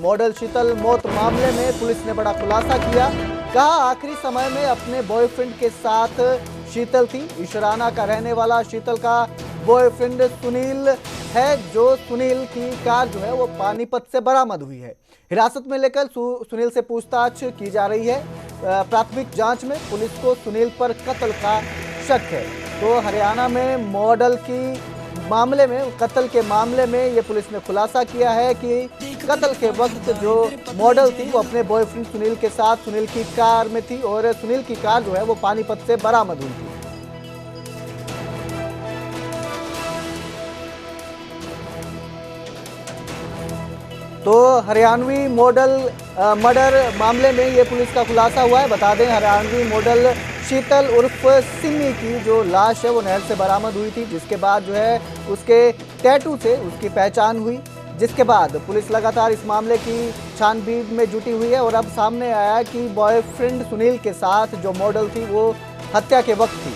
Model शीतल मौत मामले में पुलिस ने बड़ा खुलासा किया। कहा आखिरी समय में अपने बॉयफ्रेंड के साथ शीतल थी। इशराना का रहने वाला शीतल का बॉयफ्रेंड सुनील है। जो सुनील की कार जो है वो पानीपत से बरामद हुई है। हिरासत में लेकर सुनील से पूछताछ की जा रही है। प्राथमिक जांच में पुलिस को सुनील पर कत्ल का शक है। तो हरियाणा में मॉडल की मामले में कत्ल के मामले में ये पुलिस ने खुलासा किया है कि कत्ल के वक्त जो मॉडल थी वो अपने बॉयफ्रेंड सुनील के साथ सुनील की कार में थी और सुनील की कार जो है वो पानीपत से बरामद हुई थी। तो हरियाणवी मॉडल मर्डर मामले में ये पुलिस का खुलासा हुआ है। बता दें हरियाणवी मॉडल शीतल उर्फ सिमी की जो लाश है वो नहर से बरामद हुई थी, जिसके बाद जो है उसके टैटू से उसकी पहचान हुई, जिसके बाद पुलिस लगातार इस मामले की छानबीन में जुटी हुई है और अब सामने आया कि बॉयफ्रेंड सुनील के साथ जो मॉडल थी वो हत्या के वक्त थी।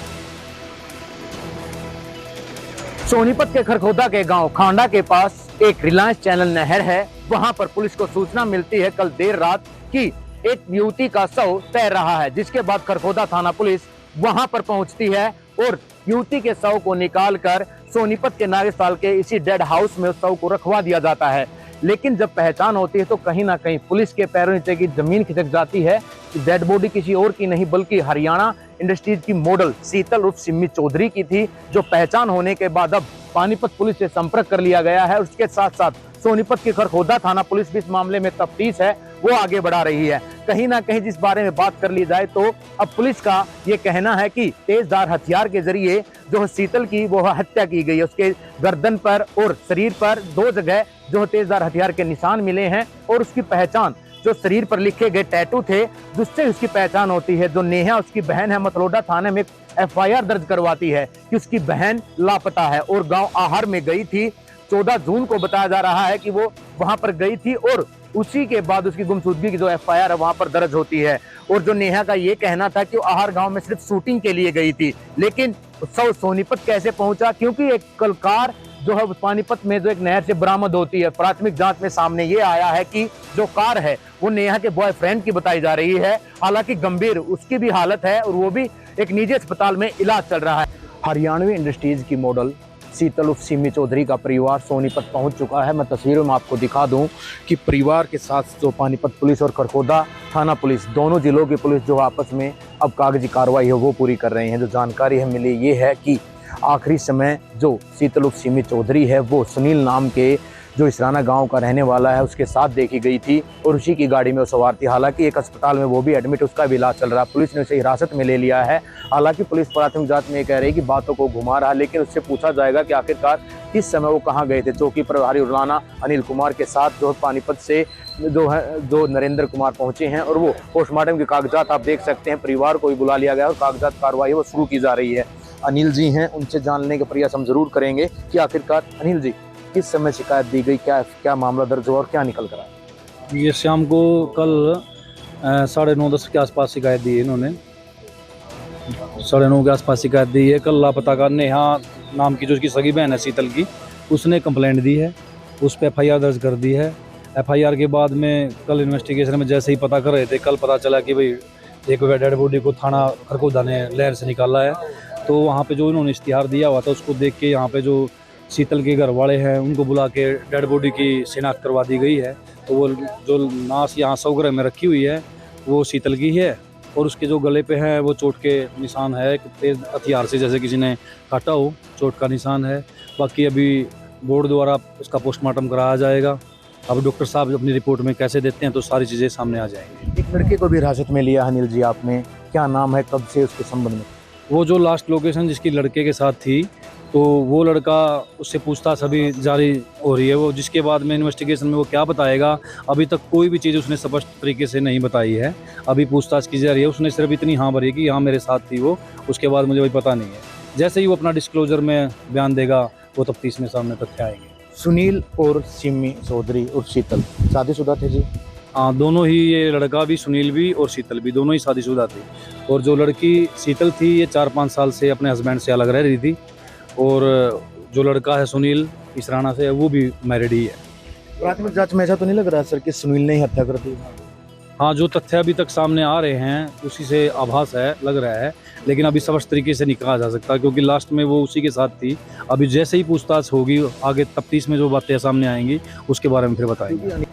सोनीपत के खरखोदा के गांव खांडा के पास एक रिलायंस चैनल नहर है। वहां पर पुलिस को सूचना मिलती है कल देर रात कि एक युवती का शव तैर रहा है, जिसके बाद खरखोदा थाना पुलिस वहां पर पहुंचती है और युवती के शव को निकालकर सोनीपत के नागेसाल के इसी डेड हाउस में उस शव को रखवा दिया जाता है। लेकिन जब पहचान होती है तो कहीं ना कहीं पुलिस के पैरों नीचे की जमीन खिसक जाती है कि डेड बॉडी किसी और की नहीं बल्कि हरियाणा इंडस्ट्रीज की मॉडल शीतल उर्फ सिमी चौधरी की थी, जो पहचान होने के बाद अब पानीपत पुलिस से संपर्क कर लिया गया है। उसके साथ साथ सोनीपत की खरखोदा थाना पुलिस भी इस मामले में तफ्तीश है वो आगे बढ़ा रही है। कहीं ना कहीं जिस बारे में बात कर ली जाए तो अब पुलिस का ये कहना है कि तेजधार हथियार के जरिए जो शीतल की वो हत्या की गई है। उसके गर्दन पर और शरीर पर 2 जगह जो तेजधार हथियार के निशान मिले हैं और उसकी पहचान जो शरीर पर लिखे गए टैटू थे जिससे उसकी पहचान होती है। जो नेहा उसकी बहन है, मतलोडा थाने में FIR दर्ज करवाती है कि उसकी बहन लापता है और गांव आहर में गई थी। 14 जून को बताया जा रहा है कि वो वहां पर गई थी और उसी के बाद उसकी गुमशुदगी की जो FIR है वहां पर दर्ज होती है। और जो नेहा का ये कहना था कि वो आहर गांव में सिर्फ शूटिंग के लिए गई थी, लेकिन शव सोनीपत कैसे पहुंचा, क्योंकि एक कार जो है पानीपत में जो एक नहर से बरामद होती है। प्राथमिक जांच में सामने ये आया है कि जो कार है वो नेहा के बॉयफ्रेंड की बताई जा रही है। हालांकि गंभीर उसकी भी हालत है और वो भी एक निजी अस्पताल में इलाज चल रहा है। हरियाणवी इंडस्ट्रीज की मॉडल शीतल उर्फ सिमी चौधरी का परिवार सोनीपत पहुंच चुका है। मैं तस्वीरों में आपको दिखा दूं कि परिवार के साथ जो पानीपत पुलिस और खरखोदा थाना पुलिस दोनों जिलों की पुलिस जो आपस में अब कागजी कार्रवाई है वो पूरी कर रहे हैं। जो जानकारी है मिली ये है कि आखिरी समय जो शीतल उर्फ सिमी चौधरी है वो सुनील नाम के जो इशराना गांव का रहने वाला है उसके साथ देखी गई थी और उसी की गाड़ी में वो सवार थी। हालांकि एक अस्पताल में वो भी एडमिट, उसका भी इलाज चल रहा है। पुलिस ने उसे हिरासत में ले लिया है। हालांकि पुलिस प्राथमिक जांच में ये कह रही है कि बातों को घुमा रहा है, लेकिन उससे पूछा जाएगा कि आखिरकार किस समय वो कहाँ गए थे। चौकी प्रभारी उड़ाना अनिल कुमार के साथ जो पानीपत से जो नरेंद्र कुमार पहुंचे हैं और वो पोस्टमार्टम के कागजात आप देख सकते हैं, परिवार को भी बुला लिया गया और कागजात कार्रवाई वो शुरू की जा रही है। अनिल जी हैं, उनसे जानने का प्रयास हम जरूर करेंगे कि आखिरकार अनिल जी किस समय शिकायत दी गई, क्या मामला दर्ज हुआ और क्या निकल कर आया। ये शाम को कल 9:30 के आसपास शिकायत दी है इन्होंने। 9:30 के आसपास शिकायत दी है। कल लापता का नेहा नाम की जो उसकी सगी बहन है शीतल की, उसने कंप्लेंट दी है, उस पर FIR दर्ज कर दी है। FIR के बाद में कल इन्वेस्टिगेशन में जैसे ही पता कर रहे थे, कल पता चला कि भाई एक डेड बॉडी को थाना खरखोदा ने लहर से निकाला है। तो वहाँ पे जो इन्होंने इश्तिहार दिया हुआ था उसको देख के यहाँ पे जो शीतल के घर वाले हैं उनको बुला के डेड बॉडी की शिनाख्त करवा दी गई है। तो वो जो नाश यहाँ स्वगृह में रखी हुई है वो शीतल की है और उसके जो गले पे है वो चोट के निशान है, तेज हथियार से जैसे किसी ने काटा हो, चोट का निशान है। बाकी अभी बोर्ड द्वारा उसका पोस्टमार्टम कराया जाएगा। अब डॉक्टर साहब अपनी रिपोर्ट में कैसे देते हैं तो सारी चीज़ें सामने आ जाएंगी। एक लड़के को भी हिरासत में लिया अनिल जी आपने, क्या नाम है, कब से, उसके संबंध में? वो जो लास्ट लोकेशन जिसकी लड़के के साथ थी तो वो लड़का, उससे पूछताछ अभी जारी हो रही है। वो जिसके बाद में इन्वेस्टिगेशन में वो क्या बताएगा, अभी तक कोई भी चीज़ उसने स्पष्ट तरीके से नहीं बताई है। अभी पूछताछ की जा रही है। उसने सिर्फ इतनी हाँ भरी कि हाँ मेरे साथ थी वो, उसके बाद मुझे वही पता नहीं है। जैसे ही वो अपना डिस्क्लोजर में बयान देगा वो तफ्तीश में सामने तथ्य आएंगे। सुनील और सिमी चौधरी और शीतल शादीशुदा थे जी? हाँ, दोनों ही, ये लड़का भी सुनील भी और शीतल भी दोनों ही शादीशुदा थी। और जो लड़की शीतल थी ये 4-5 साल से अपने हस्बैंड से अलग रह रही थी और जो लड़का है सुनील इशराना से वो भी मैरिड ही है। प्राथमिक जांच में ऐसा तो नहीं लग रहा है सर कि सुनील ने ही हत्या कर दी? हाँ, जो तथ्य अभी तक सामने आ रहे हैं उसी से आभास है, लग रहा है, लेकिन अभी स्पष्ट तरीके से नहीं कहा जा सकता क्योंकि लास्ट में वो उसी के साथ थी। अभी जैसे ही पूछताछ होगी, आगे तफ्तीश में जो बातें सामने आएंगी उसके बारे में फिर बताएंगे।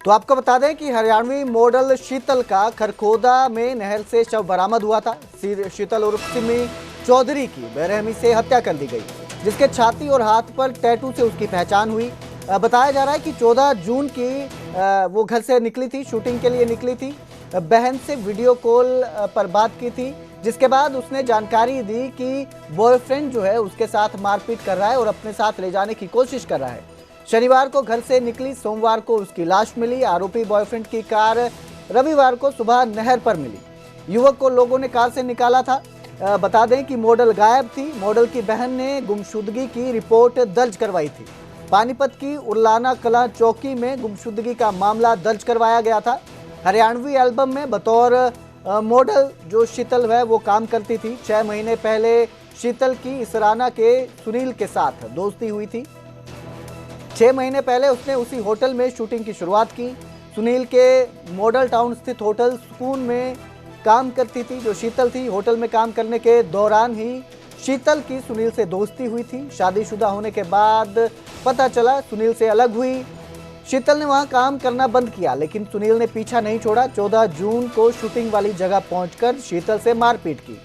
तो आपको बता दें कि हरियाणवी मॉडल शीतल का खरखोदा में नहर से शव बरामद हुआ था। शीतल उर्फ सिमी चौधरी की बेरहमी से हत्या कर दी गई, जिसके छाती और हाथ पर टैटू से उसकी पहचान हुई। बताया जा रहा है कि 14 जून की वो घर से निकली थी, शूटिंग के लिए निकली थी। बहन से वीडियो कॉल पर बात की थी, जिसके बाद उसने जानकारी दी कि बॉयफ्रेंड जो है उसके साथ मारपीट कर रहा है और अपने साथ ले जाने की कोशिश कर रहा है। शनिवार को घर से निकली, सोमवार को उसकी लाश मिली। आरोपी बॉयफ्रेंड की कार रविवार को सुबह नहर पर मिली। युवक को लोगों ने कार से निकाला था। बता दें कि मॉडल गायब थी। मॉडल की बहन ने गुमशुदगी की रिपोर्ट दर्ज करवाई थी। पानीपत की उर्लाना कला चौकी में गुमशुदगी का मामला दर्ज करवाया गया था। हरियाणवी एल्बम में बतौर मॉडल जो शीतल है वो काम करती थी। 6 महीने पहले शीतल की इसराना के सुनील के साथ दोस्ती हुई थी। 6 महीने पहले उसने उसी होटल में शूटिंग की शुरुआत की। सुनील के मॉडल टाउन स्थित होटल सुकून में काम करती थी जो शीतल थी। होटल में काम करने के दौरान ही शीतल की सुनील से दोस्ती हुई थी। शादीशुदा होने के बाद पता चला सुनील से अलग हुई। शीतल ने वहां काम करना बंद किया, लेकिन सुनील ने पीछा नहीं छोड़ा। 14 जून को शूटिंग वाली जगह पहुंचकर शीतल से मारपीट की।